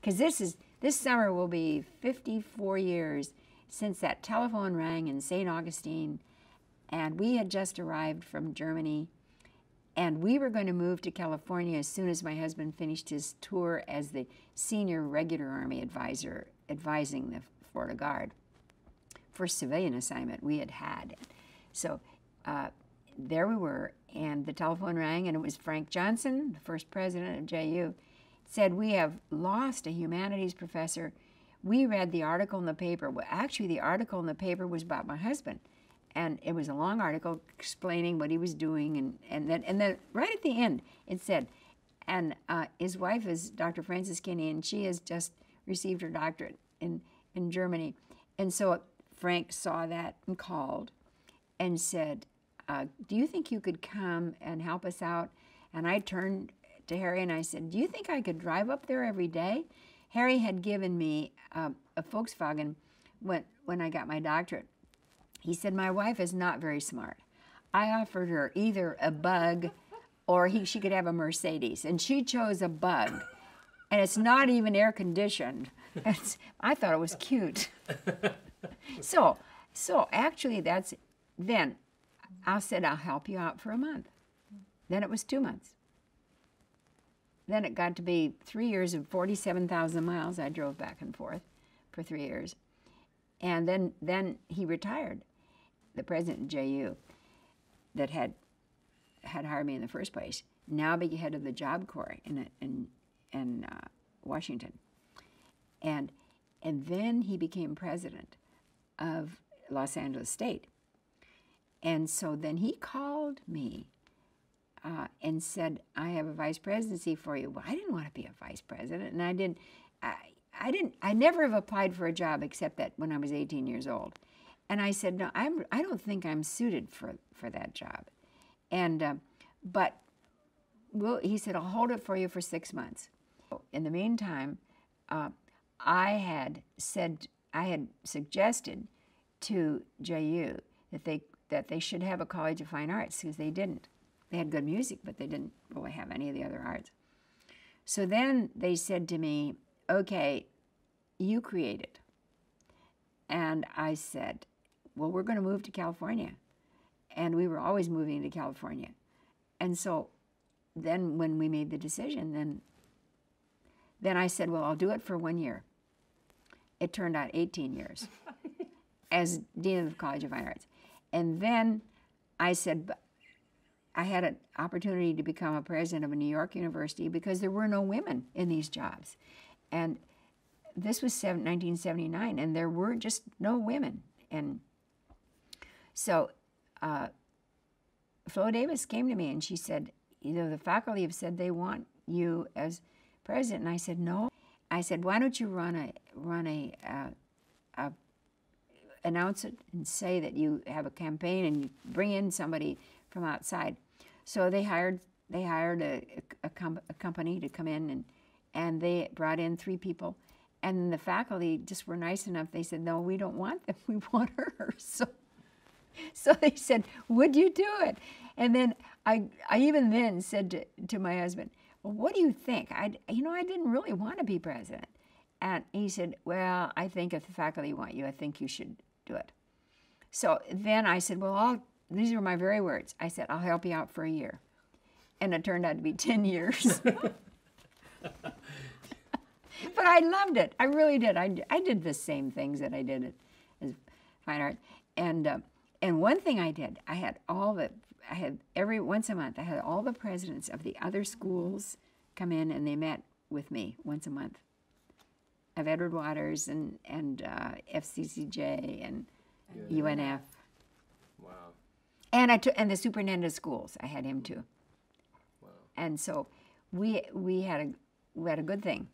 because this summer will be 54 years since that telephone rang in St. Augustine, and we had just arrived from Germany, and we were going to move to California as soon as my husband finished his tour as the senior regular Army advisor advising the Florida Guard. First civilian assignment we had had. So there we were, and the telephone rang, and it was Frank Johnson, the first president of JU, said, "We have lost a humanities professor. We read the article in the paper." Well, actually, the article in the paper was about my husband, and it was a long article explaining what he was doing, and then right at the end it said, and his wife is Dr. Frances Kinne, and she has just received her doctorate in Germany. And so Frank saw that and called and said, "Do you think you could come and help us out?" And I turned to Harry and I said, "Do you think I could drive up there every day?" Harry had given me a Volkswagen when I got my doctorate. He said, "My wife is not very smart. I offered her either a Bug or she could have a Mercedes, and she chose a Bug, and it's not even air conditioned." I thought it was cute. So actually then I said, "I'll help you out for a month." Then it was 2 months. Then it got to be 3 years of 47,000 miles. I drove back and forth for 3 years. And then he retired. The president of JU that had hired me in the first place now became head of the Job Corps in Washington. And then he became president of Los Angeles State. And so then he called me and said, "I have a vice presidency for you." Well, I didn't want to be a vice president, and I never have applied for a job except that when I was 18 years old. And I said, "No, I don't think I'm suited for that job." And he said, "I'll hold it for you for 6 months." In the meantime, I had suggested to JU that they should have a College of Fine Arts, because they didn't. They had good music, but they didn't really have any of the other arts. So then they said to me, "Okay, you create it." And I said, "Well, we're going to move to California." And we were always moving to California. And so then when we made the decision, then I said, "Well, I'll do it for 1 year." It turned out 18 years as Dean of the College of Fine Arts. And then I said, I had an opportunity to become a president of a New York university because there were no women in these jobs. And this was 1979, and there were just no women. And so Flo Davis came to me and she said, "The faculty have said they want you as president." And I said, "No." I said, "Why don't you announce it and say that you have a campaign and you bring in somebody from outside?" So they hired a company to come in, and they brought in 3 people. And the faculty just were nice enough. They said, "No, we don't want them. We want her." So they said, "Would you do it?" And then I even then said to my husband, "Well, what do you think?" I didn't really want to be president. And he said, "Well, I think if the faculty want you, I think you should do it." So then I said, "Well, these are my very words." I said, "I'll help you out for a year." And it turned out to be 10 years. But I loved it. I really did. I did the same things that I did as fine art. And one thing I did, every once a month, I had all the presidents of the other schools come in, and they met with me once a month. Of Edward Waters and FCCJ and UNF. Wow. And the superintendent of schools, I had him too. Wow. And so we had a good thing.